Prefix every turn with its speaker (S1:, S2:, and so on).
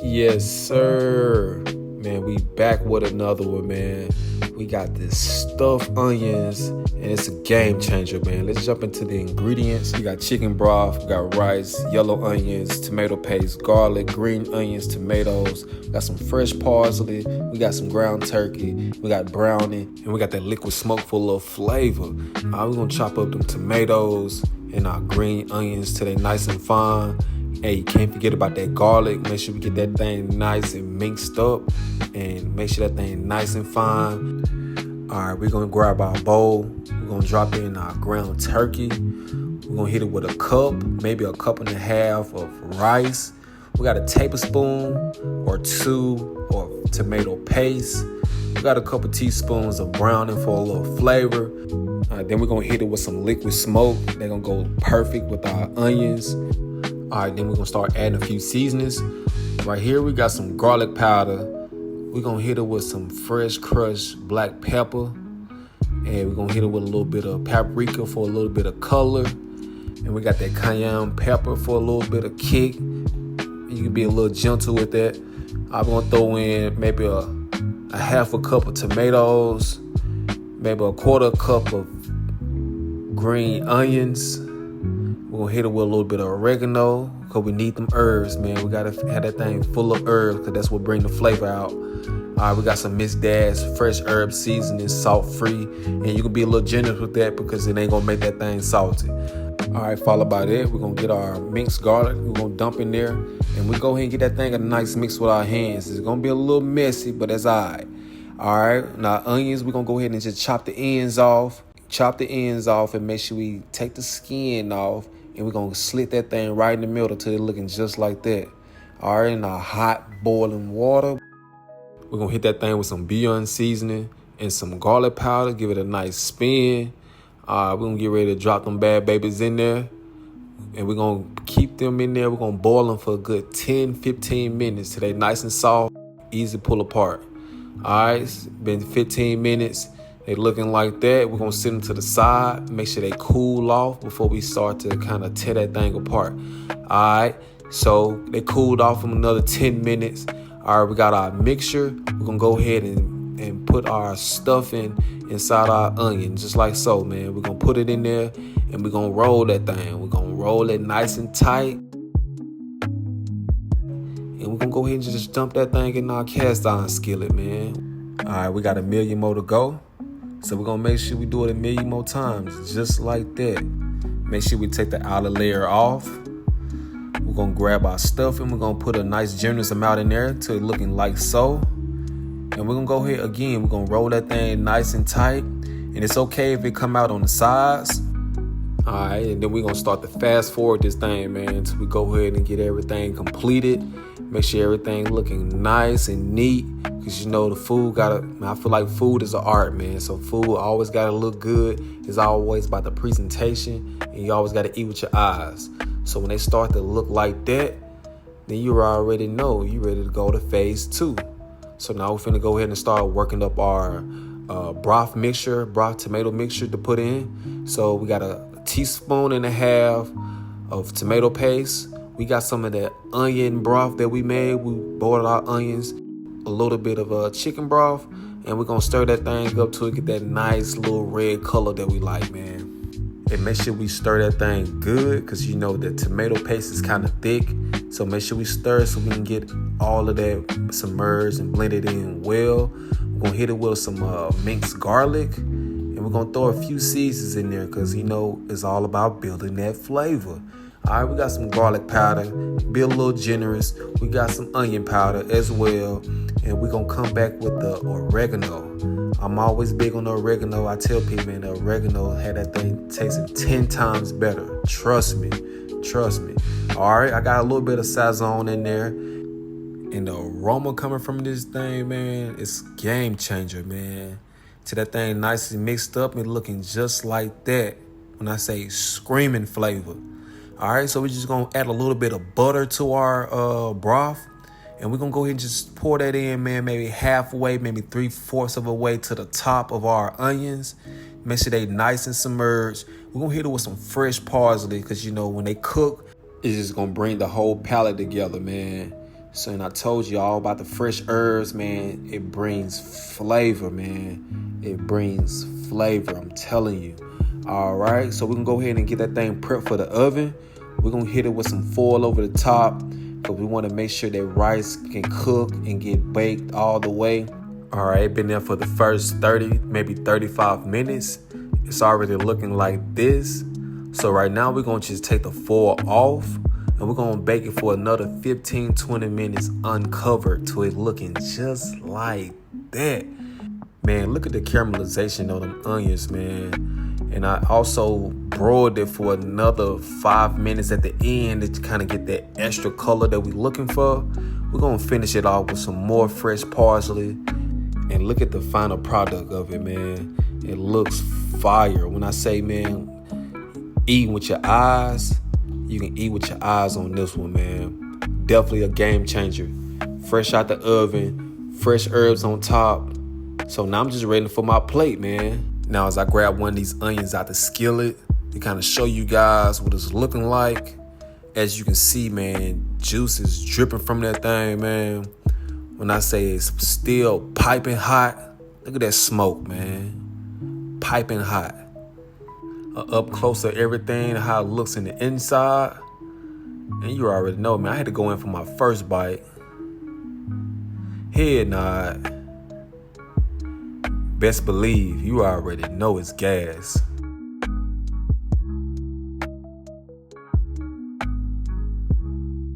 S1: Yes, sir. Man, we back with another one, man. We got this stuffed onions, and it's a game changer, man. Let's jump into the ingredients. We got chicken broth, we got rice, yellow onions, tomato paste, garlic, green onions, tomatoes. We got some fresh parsley, we got some ground turkey, we got brownie, and we got that liquid smoke full of flavor. We're gonna chop up them tomatoes and our green onions till they nice and fine. Hey, you can't forget about that garlic. Make sure we get that thing nice and mixed up and make sure that thing nice and fine. All right, we're going to grab our bowl. We're going to drop in our ground turkey. We're going to hit it with a cup, maybe a cup and a half of rice. We got a tablespoon or two of tomato paste. We got a couple teaspoons of browning for a little flavor. Then we're going to hit it with some liquid smoke. They're going to go perfect with our onions. All right, then we're gonna start adding a few seasonings. Right here, we got some garlic powder. We're gonna hit it with some fresh crushed black pepper. And we're gonna hit it with a little bit of paprika for a little bit of color. And we got that cayenne pepper for a little bit of kick. You can be a little gentle with that. I'm gonna throw in maybe a half a cup of tomatoes, maybe a quarter cup of green onions. We're gonna hit it with a little bit of oregano because we need them herbs, man. We gotta have that thing full of herbs because that's what bring the flavor out. All right, we got some Miss Dash fresh herb seasoning, salt free, and you can be a little generous with that because it ain't gonna make that thing salty. All right, followed by that, we're gonna get our minced garlic. We're gonna dump in there, and we go ahead and get that thing a nice mix with our hands. It's gonna be a little messy, but that's all right. All right, now onions, we're gonna go ahead and just chop the ends off. Chop the ends off and make sure we take the skin off. And we're going to slit that thing right in the middle till it's looking just like that. All right, in our hot boiling water, we're going to hit that thing with some bouillon seasoning and some garlic powder. Give it a nice spin. We're going to get ready to drop them bad babies in there. And we're going to keep them in there. We're going to boil them for a good 10, 15 minutes till they nice and soft, easy to pull apart. All right, it's been 15 minutes. They looking like that. We're gonna sit them to the side, make sure they cool off before we start to kind of tear that thing apart. All right, so they cooled off from another 10 minutes. All right, we got our mixture. We're gonna go ahead and put our stuffing inside our onion, just like so, man. We're gonna put it in there and we're gonna roll that thing. We're gonna roll it nice and tight. And we're gonna go ahead and just dump that thing in our cast iron skillet, man. All right, we got a million more to go. So we're gonna make sure we do it a million more times, just like that. Make sure we take the outer layer off. We're gonna grab our stuffing. We're gonna put a nice generous amount in there till it looking like so. And we're gonna go ahead again. We're gonna roll that thing nice and tight. And it's okay if it come out on the sides. All right, and then we're gonna start to fast forward this thing, man, until we go ahead and get everything completed. Make sure everything looking nice and neat. Cause you know the food I feel like food is an art, man. So food always gotta look good. It's always about the presentation, and you always gotta eat with your eyes. So when they start to look like that, then you already know you ready to go to phase 2. So now we're finna go ahead and start working up our broth tomato mixture to put in. So we got a teaspoon and a half of tomato paste. We got some of that onion broth that we made. We boiled our onions, a little bit of chicken broth, and we're gonna stir that thing up till it get that nice little red color that we like, man. And make sure we stir that thing good, because you know the tomato paste is kind of thick. So make sure we stir so we can get all of that submerged and blend it in well. We're gonna hit it with some minced garlic, and we're gonna throw a few seasons in there because you know it's all about building that flavor. All right, we got some garlic powder. Be a little generous. We got some onion powder as well. And we're going to come back with the oregano. I'm always big on the oregano. I tell people, man, the oregano had that thing tasting 10 times better. Trust me. All right, I got a little bit of sazon in there. And the aroma coming from this thing, man, it's game changer, man. To that thing nice and mixed up and looking just like that. When I say screaming flavor. All right, so we're just going to add a little bit of butter to our broth. And we're going to go ahead and just pour that in, man, maybe halfway, maybe 3/4 of a way to the top of our onions. Make sure they nice and submerged. We're going to hit it with some fresh parsley because, you know, when they cook, it's just going to bring the whole palate together, man. So, and I told you all about the fresh herbs, man. It brings flavor, man. It brings flavor, I'm telling you. All right, so we're gonna go ahead and get that thing prepped for the oven. We're gonna hit it with some foil over the top because we want to make sure that rice can cook and get baked all the way. All right, been there for the first 30, maybe 35 minutes. It's already looking like this. So right now we're gonna just take the foil off and we're gonna bake it for another 15-20 minutes uncovered till it looking just like that. Man, look at the caramelization on them onions, man. And I also broiled it for another 5 minutes at the end to kind of get that extra color that we're looking for. We're gonna finish it off with some more fresh parsley. And look at the final product of it, man. It looks fire. When I say, man, eating with your eyes, you can eat with your eyes on this one, man. Definitely a game changer. Fresh out the oven, fresh herbs on top. So now I'm just ready for my plate, man. Now as I grab one of these onions out the skillet to kind of show you guys what it's looking like. As you can see, man, juice is dripping from that thing, man. When I say it's still piping hot, look at that smoke, man. Piping hot. Up close to everything, how it looks in the inside. And you already know, man, I had to go in for my first bite. Head nod. Best believe, you already know it's gas.